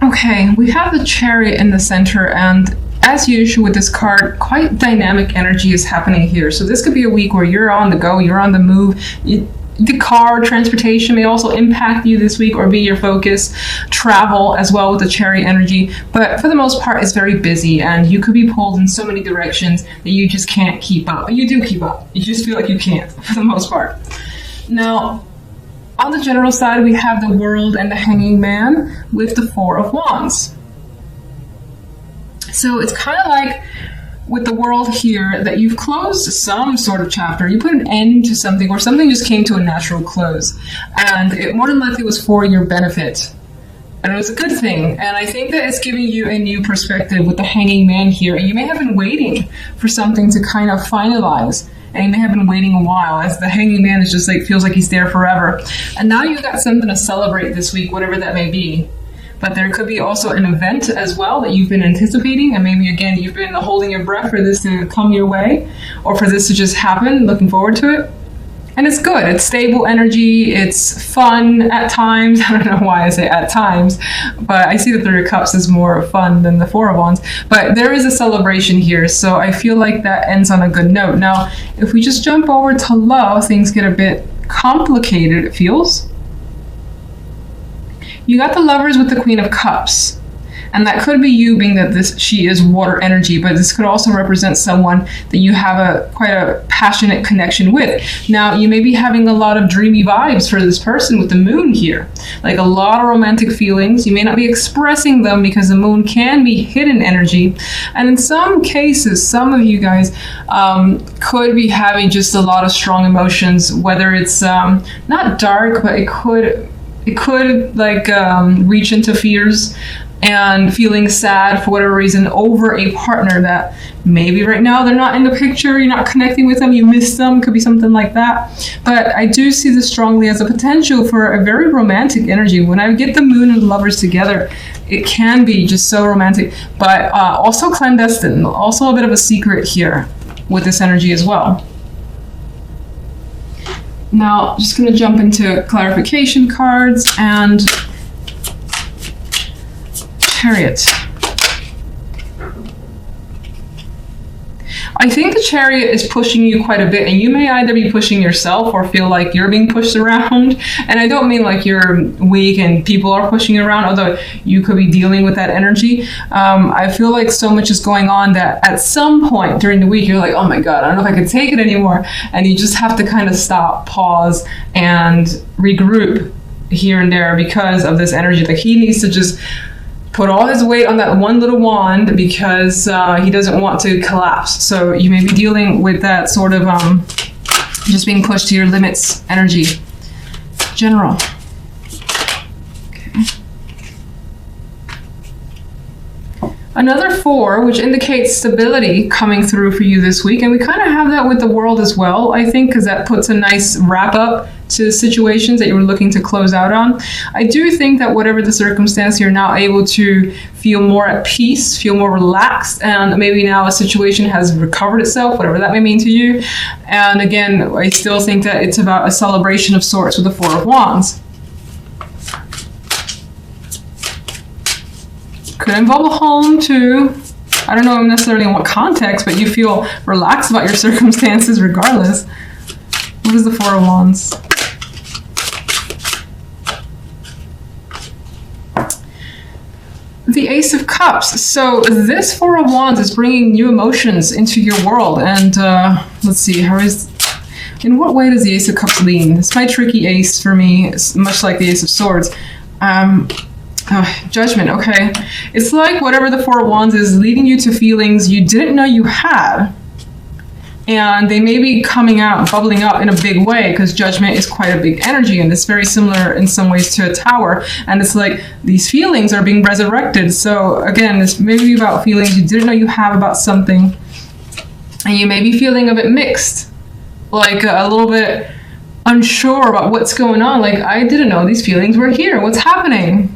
Okay, we have the Chariot in the center, and as usual with this card, quite dynamic energy is happening here. So this could be a week where you're on the go, you're on the move. The car transportation may also impact you this week or be your focus. Travel as well with the Chariot energy, but for the most part it's very busy and you could be pulled in so many directions that you just can't keep up. But you do keep up, you just feel like you can't for the most part. Now on the general side, we have the World and the Hanging Man with the Four of Wands. So it's kind of like with the World here that you've closed some sort of chapter. You put an end to something, or something just came to a natural close. And it more than likely was for your benefit. And it was a good thing. And I think that it's giving you a new perspective with the Hanging Man here. And you may have been waiting for something to kind of finalize. And you may have been waiting a while, as the Hanging Man is just like, feels like he's there forever. And now you've got something to celebrate this week, whatever that may be. But there could be also an event as well that you've been anticipating, and maybe again you've been holding your breath for this to come your way, or for this to just happen, looking forward to it. And it's good, it's stable energy, it's fun at times. I don't know why I say at times, but I see the Three of Cups is more fun than the Four of Wands. But there is a celebration here, so I feel like that ends on a good note. Now, if we just jump over to love, things get a bit complicated, it feels. You got the Lovers with the Queen of Cups. And that could be you, being that she is water energy, but this could also represent someone that you have quite a passionate connection with. Now, you may be having a lot of dreamy vibes for this person with the Moon here. Like a lot of romantic feelings. You may not be expressing them because the Moon can be hidden energy. And in some cases, some of you guys could be having just a lot of strong emotions, whether it's not dark, but it could like reach into fears and feeling sad for whatever reason over a partner that maybe right now they're not in the picture, you're not connecting with them, you miss them, could be something like that. But I do see this strongly as a potential for a very romantic energy. When I get the Moon and the Lovers together, it can be just so romantic, but also clandestine, also a bit of a secret here with this energy as well. Now, just going to jump into clarification cards and Chariot. I think the Chariot is pushing you quite a bit, and you may either be pushing yourself or feel like you're being pushed around. And I don't mean like you're weak and people are pushing you around, although you could be dealing with that energy. I feel like so much is going on that at some point during the week, you're like, oh my God, I don't know if I can take it anymore. And you just have to kind of stop, pause, and regroup here and there because of this energy. Like he needs to just put all his weight on that one little wand because he doesn't want to collapse. So you may be dealing with that sort of just being pushed to your limits energy. General. Okay. Another 4, which indicates stability coming through for you this week. And we kind of have that with the World as well, I think, because that puts a nice wrap up to situations that you were looking to close out on. I do think that whatever the circumstance, you're now able to feel more at peace, feel more relaxed, and maybe now a situation has recovered itself, whatever that may mean to you. And again, I still think that it's about a celebration of sorts with the Four of Wands. Could involve a home too. I don't know necessarily in what context, but you feel relaxed about your circumstances regardless. What is the Four of Wands? The Ace of Cups. So this Four of Wands is bringing new emotions into your world. And let's see, in what way does the Ace of Cups lean? It's my tricky ace for me. It's much like the Ace of Swords. Judgment, okay. It's like whatever the Four of Wands is leading you to feelings you didn't know you had. And they may be coming out, bubbling up in a big way, because Judgment is quite a big energy, and it's very similar in some ways to a tower. And it's like these feelings are being resurrected. So again, this may be about feelings you didn't know you have about something, and you may be feeling a bit mixed, like a little bit unsure about what's going on. Like, I didn't know these feelings were here. What's happening?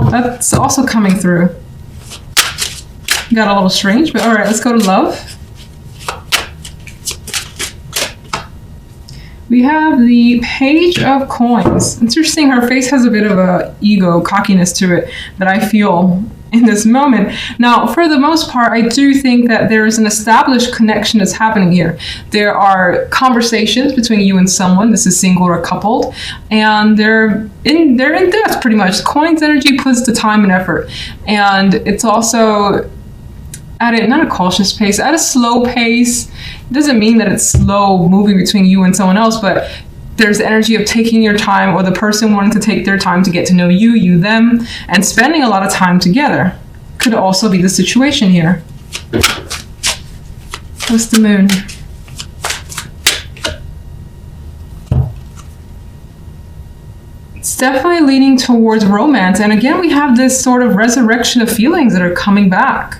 That's also coming through. Got a little strange, but all right, let's go to love. We have the Page of Coins. Interesting, her face has a bit of a ego, cockiness to it that I feel in this moment. Now, for the most part, I do think that there is an established connection that's happening here. There are conversations between you and someone. This is single or coupled, and they're in depth pretty much. Coins energy puts the time and effort, and it's also at a, not a cautious pace, at a slow pace. It doesn't mean that it's slow moving between you and someone else, but there's the energy of taking your time, or the person wanting to take their time to get to know you, you them, and spending a lot of time together. Could also be the situation here. What's the moon? It's definitely leaning towards romance. And again, we have this sort of resurrection of feelings that are coming back.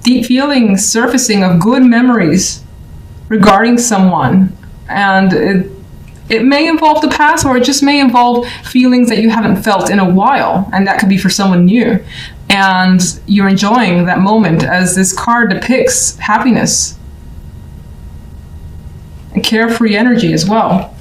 Deep feelings surfacing of good memories regarding someone. And it may involve the past, or it just may involve feelings that you haven't felt in a while. And that could be for someone new. And you're enjoying that moment, as this card depicts happiness and carefree energy as well.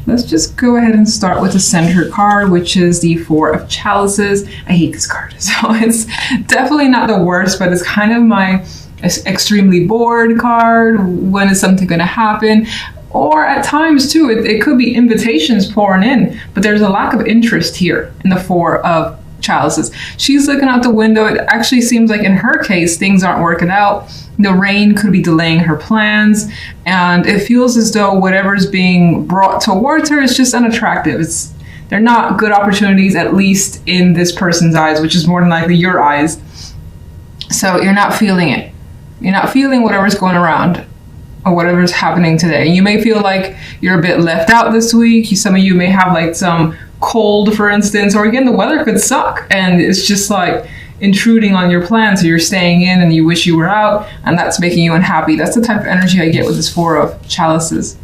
Let's just go ahead and start with the center card, which is the Four of Chalices. I hate this card. So it's definitely not the worst, but it's kind of my extremely bored card. When is something going to happen? Or at times too, it could be invitations pouring in, but there's a lack of interest here in the Four of Chalices. She's looking out the window. It actually seems like in her case, things aren't working out. The rain could be delaying her plans, and it feels as though whatever's being brought towards her is just unattractive. They're not good opportunities, at least in this person's eyes, which is more than likely your eyes. So you're not feeling it. You're not feeling whatever's going around or whatever's happening today. You may feel like you're a bit left out this week. Some of you may have like some cold, for instance, or again, the weather could suck and it's just like intruding on your plans, so you're staying in and you wish you were out, and that's making you unhappy. That's the type of energy I get with this Four of Chalices.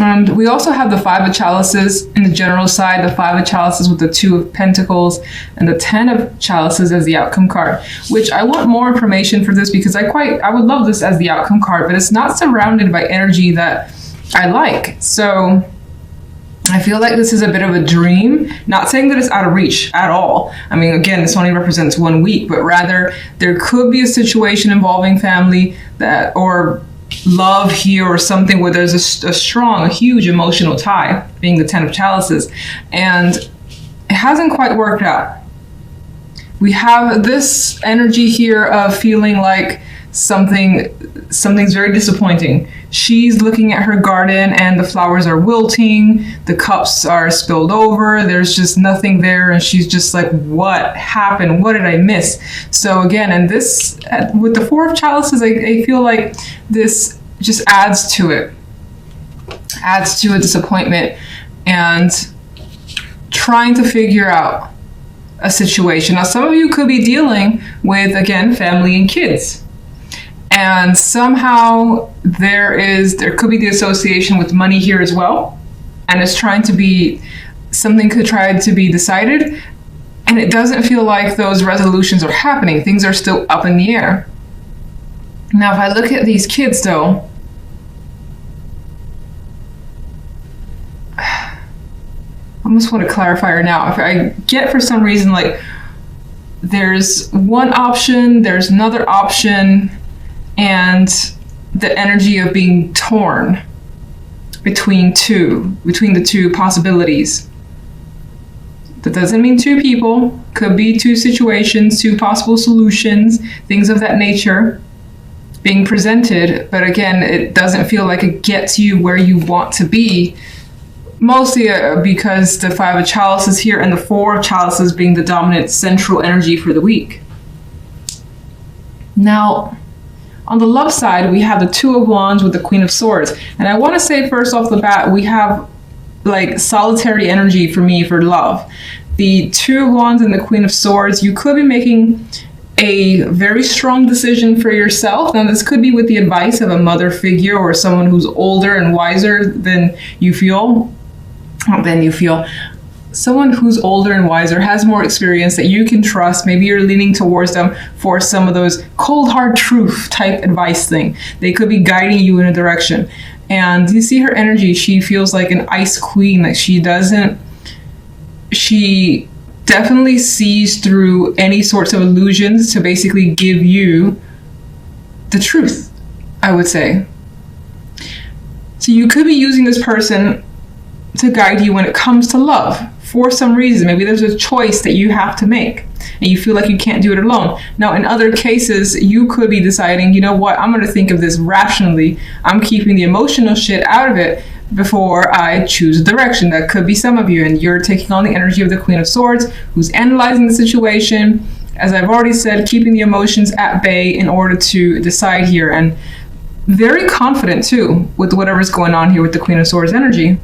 And we also have the Five of Chalices in the general side, the Five of Chalices with the Two of Pentacles, and the Ten of Chalices as the outcome card, which I want more information for this because I would love this as the outcome card, but it's not surrounded by energy that I like. So I feel like this is a bit of a dream, not saying that it's out of reach at all. I mean, again, this only represents 1 week, but rather there could be a situation involving family that, or love here, or something where there's a strong, a huge emotional tie, being the Ten of Chalices, and it hasn't quite worked out. We have this energy here of feeling like something's very disappointing. She's looking at her garden and the flowers are wilting, the cups are spilled over, there's just nothing there, and she's just like, what happened? What did I miss? So again, and this, with the Four of Chalices, I feel like this just adds to it. Adds to a disappointment and trying to figure out a situation. Now, some of you could be dealing with, again, family and kids. And somehow there could be the association with money here as well. And it's something could try to be decided. And it doesn't feel like those resolutions are happening. Things are still up in the air. Now, if I look at these kids though, I almost want to clarify her now. If I get for some reason, like there's one option, there's another option, and the energy of being torn between the two possibilities. That doesn't mean two people, could be two situations, two possible solutions, things of that nature being presented. But again, it doesn't feel like it gets you where you want to be, mostly because the Five of Chalices here and the Four of Chalices being the dominant central energy for the week. Now, on the love side, we have the Two of Wands with the Queen of Swords. And I want to say first off the bat, we have like solitary energy for me for love. The Two of Wands and the Queen of Swords, you could be making a very strong decision for yourself. Now, this could be with the advice of a mother figure or someone who's older and wiser than you feel. Someone who's older and wiser, has more experience that you can trust. Maybe you're leaning towards them for some of those cold hard truth type advice thing. They could be guiding you in a direction. And you see her energy, she feels like an ice queen. Like she definitely sees through any sorts of illusions to basically give you the truth, I would say. So you could be using this person to guide you when it comes to love for some reason. Maybe there's a choice that you have to make and you feel like you can't do it alone. Now, in other cases, you could be deciding, you know what, I'm going to think of this rationally. I'm keeping the emotional shit out of it before I choose a direction. That could be some of you, and you're taking on the energy of the Queen of Swords, who's analyzing the situation, as I've already said, keeping the emotions at bay in order to decide here, and very confident too with whatever's going on here with the Queen of Swords energy.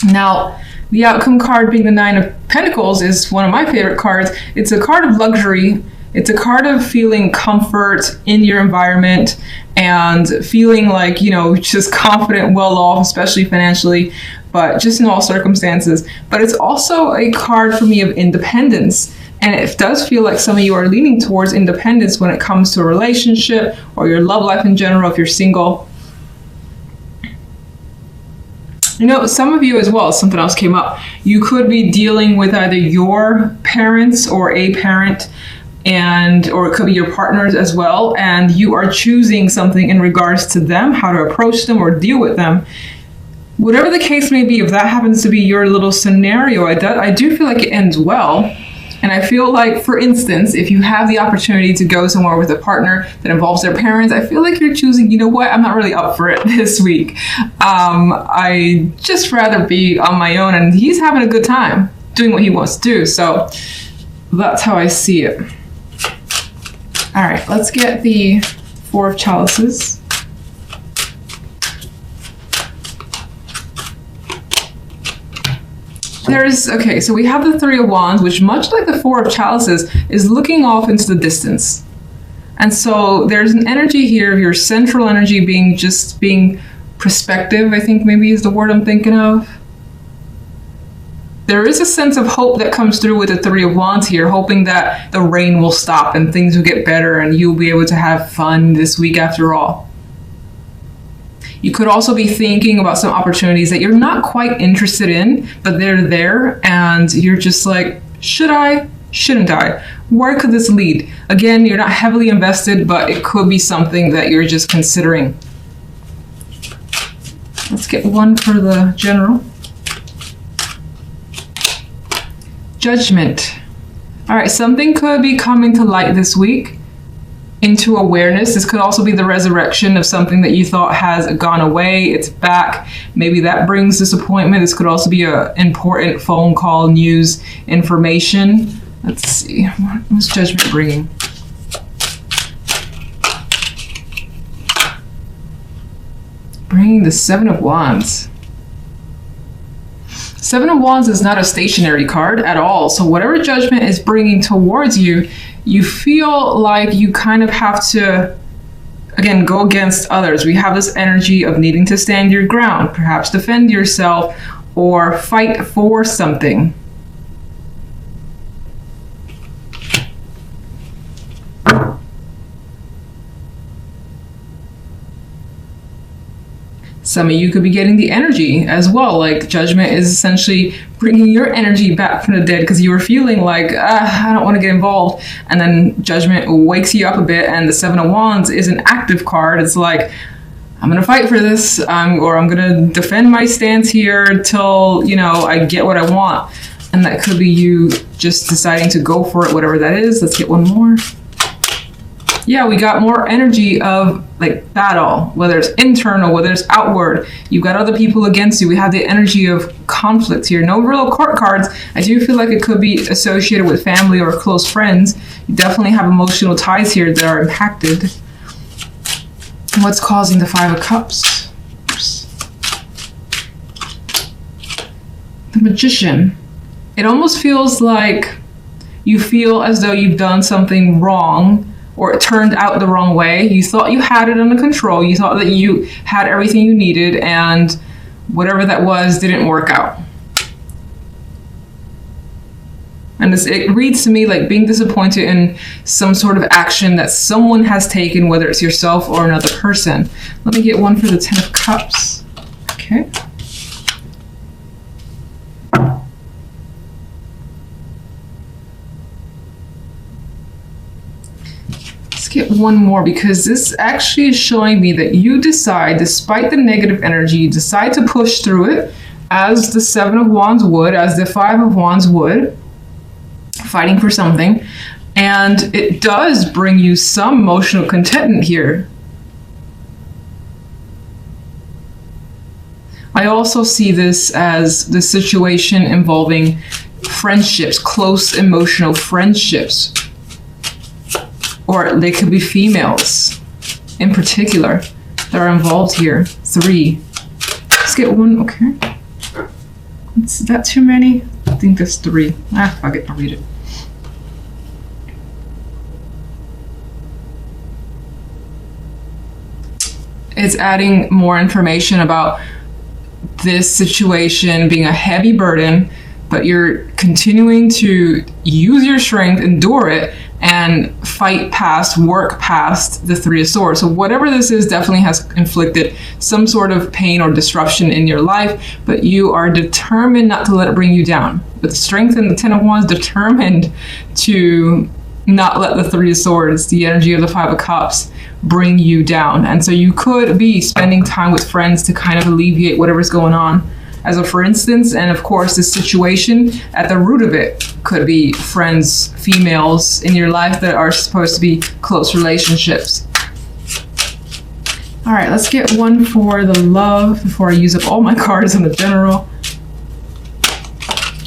Now, the outcome card being the Nine of Pentacles is one of my favorite cards. It's a card of luxury. It's a card of feeling comfort in your environment and feeling like, you know, just confident, well off, especially financially, but just in all circumstances. But it's also a card for me of independence. And it does feel like some of you are leaning towards independence when it comes to a relationship or your love life in general, if you're single. You know, some of you as well, something else came up. You could be dealing with either your parents or a parent, or it could be your partners as well, and you are choosing something in regards to them, how to approach them or deal with them. Whatever the case may be, if that happens to be your little scenario, I do feel like it ends well. And I feel like, for instance, if you have the opportunity to go somewhere with a partner that involves their parents, I feel like you're choosing, you know what, I'm not really up for it this week. I just rather be on my own, and he's having a good time doing what he wants to do. So that's how I see it. All right, let's get the Four of Chalices. Okay, so we have the Three of Wands, which, much like the Four of Chalices, is looking off into the distance. And so there's an energy here of your central energy being perspective, I think maybe is the word I'm thinking of. There is a sense of hope that comes through with the Three of Wands here, hoping that the rain will stop and things will get better and you'll be able to have fun this week after all. You could also be thinking about some opportunities that you're not quite interested in, but they're there and you're just like, should I? Shouldn't I? Where could this lead? Again, you're not heavily invested, but it could be something that you're just considering. Let's get one for the general. Judgment. All right, something could be coming to light this week into awareness. This could also be the resurrection of something that you thought has gone away. It's back. Maybe that brings disappointment. This could also be an important phone call, news, information. Let's see. What's Judgment bringing? Bringing the Seven of Wands. Seven of Wands is not a stationary card at all. So whatever Judgment is bringing towards you, you feel like you kind of have to, again, go against others. We have this energy of needing to stand your ground, perhaps defend yourself or fight for something. Some of you could be getting the energy as well. Like Judgment is essentially bringing your energy back from the dead because you were feeling like, I don't want to get involved. And then Judgment wakes you up a bit, and the Seven of Wands is an active card. It's like, I'm going to fight for this, or I'm going to defend my stance here till, you know, I get what I want. And that could be you just deciding to go for it, whatever that is. Let's get one more. Yeah, we got more energy of like battle, whether it's internal, whether it's outward. You've got other people against you. We have the energy of conflict here. No real court cards. I do feel like it could be associated with family or close friends. You definitely have emotional ties here that are impacted. What's causing the Five of Cups? The Magician. It almost feels like you feel as though you've done something wrong, or it turned out the wrong way. You thought you had it under control. You thought that you had everything you needed, and whatever that was didn't work out. And it reads to me like being disappointed in some sort of action that someone has taken, whether it's yourself or another person. Let me get one for the Ten of Cups. Okay. Let's get one more, because this actually is showing me that you decide, despite the negative energy, you decide to push through it, as the Seven of Wands would, as the Five of Wands would, fighting for something. And it does bring you some emotional contentment here. I also see this as the situation involving friendships, close emotional friendships. Or they could be females in particular that are involved here. 3. Let's get one, okay. Is that too many? I think that's 3. Fuck it, I'll read it. It's adding more information about this situation being a heavy burden, but you're continuing to use your strength, endure it, and fight past, work past the Three of Swords. So whatever this is definitely has inflicted some sort of pain or disruption in your life, but you are determined not to let it bring you down. With strength and the Ten of Wands, determined to not let the Three of Swords, the energy of the Five of Cups, bring you down. And so you could be spending time with friends to kind of alleviate whatever's going on. As a for instance, and of course, this situation at the root of it could be friends, females in your life that are supposed to be close relationships. All right, let's get one for the love before I use up all my cards in the general.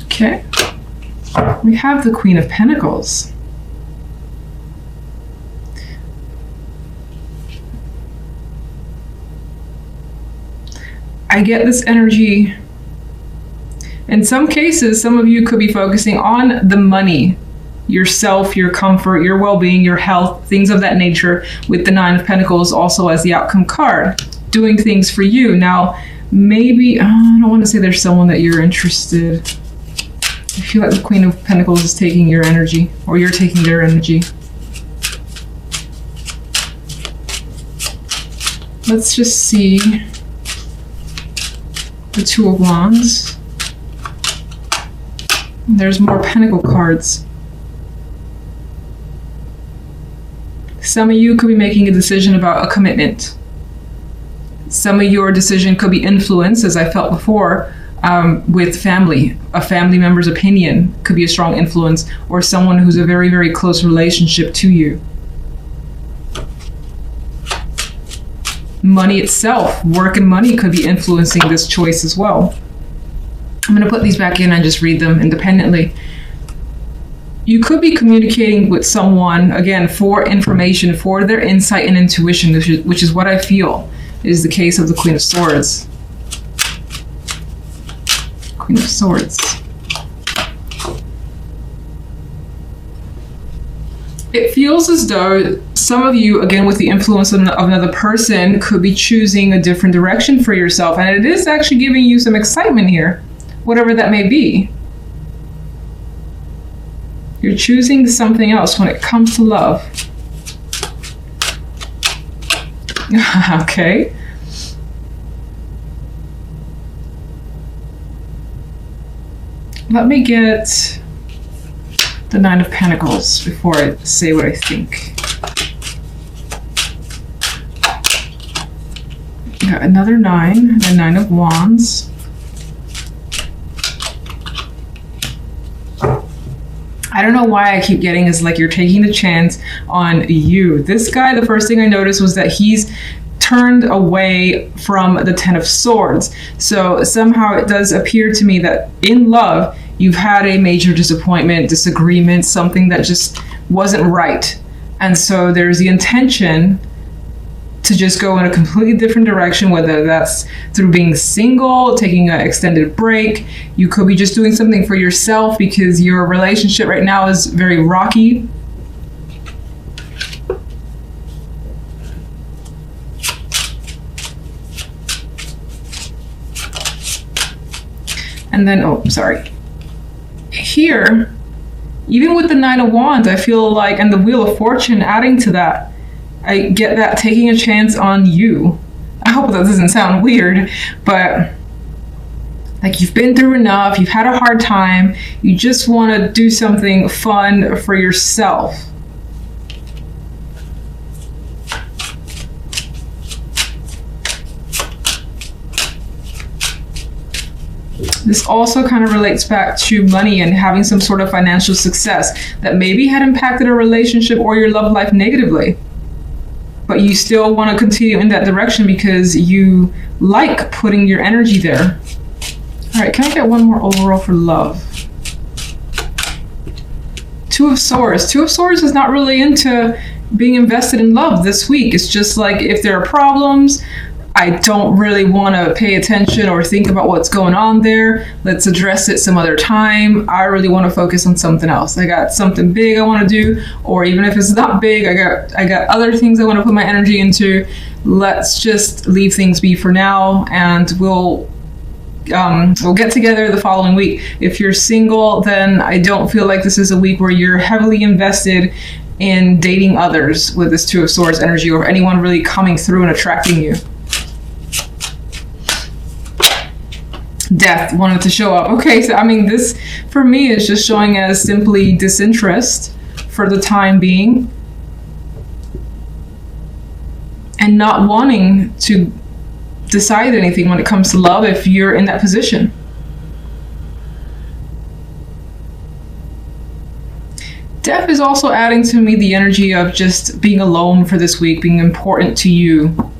Okay, we have the Queen of Pentacles. I get this energy. In some cases, some of you could be focusing on the money, yourself, your comfort, your well-being, your health, things of that nature, with the Nine of Pentacles also as the outcome card, doing things for you. Now, maybe, I don't want to say there's someone that you're interested. I feel like the Queen of Pentacles is taking your energy, or you're taking their energy. Let's just see the Two of Wands. There's more Pentacle cards. Some of you could be making a decision about a commitment. Some of your decision could be influenced, as I felt before, with family. A family member's opinion could be a strong influence, or someone who's a very, very close relationship to you. Money itself, work and money could be influencing this choice as well. I'm going to put these back in and just read them independently. You could be communicating with someone, again, for information, for their insight and intuition, which is what I feel is the case of the Queen of Swords. Queen of Swords. It feels as though some of you, again, with the influence of another person, could be choosing a different direction for yourself. And it is actually giving you some excitement here, whatever that may be. You're choosing something else when it comes to love. Okay. Let me get the Nine of Pentacles before I say what I think. Got another 9, the Nine of Wands. I don't know why I keep getting is like you're taking the chance on you. This guy, the first thing I noticed was that he's turned away from the Ten of Swords. So somehow it does appear to me that in love, you've had a major disappointment, disagreement, something that just wasn't right. And so there's the intention to just go in a completely different direction, whether that's through being single, taking an extended break. You could be just doing something for yourself because your relationship right now is very rocky. And then, oh, sorry. Here, Even with the Nine of Wands, I feel like, and the Wheel of Fortune adding to that, I get that taking a chance on you. I hope that doesn't sound weird, but like you've been through enough, you've had a hard time, you just want to do something fun for yourself. This also kind of relates back to money and having some sort of financial success that maybe had impacted a relationship or your love life negatively. But you still want to continue in that direction because you like putting your energy there. All right, can I get one more overall for love? Two of Swords. Two of Swords is not really into being invested in love this week. It's just like if there are problems, I don't really want to pay attention or think about what's going on there. Let's address it some other time. I really want to focus on something else. I got something big I want to do, or even if it's not big, I got other things I want to put my energy into. Let's just leave things be for now, and we'll get together the following week. If you're single, then I don't feel like this is a week where you're heavily invested in dating others with this Two of Swords energy, or anyone really coming through and attracting you. Death wanted to show up. Okay, so I mean, this for me is just showing as simply disinterest for the time being, and not wanting to decide anything when it comes to love if you're in that position. Death is also adding to me the energy of just being alone for this week, being important to you.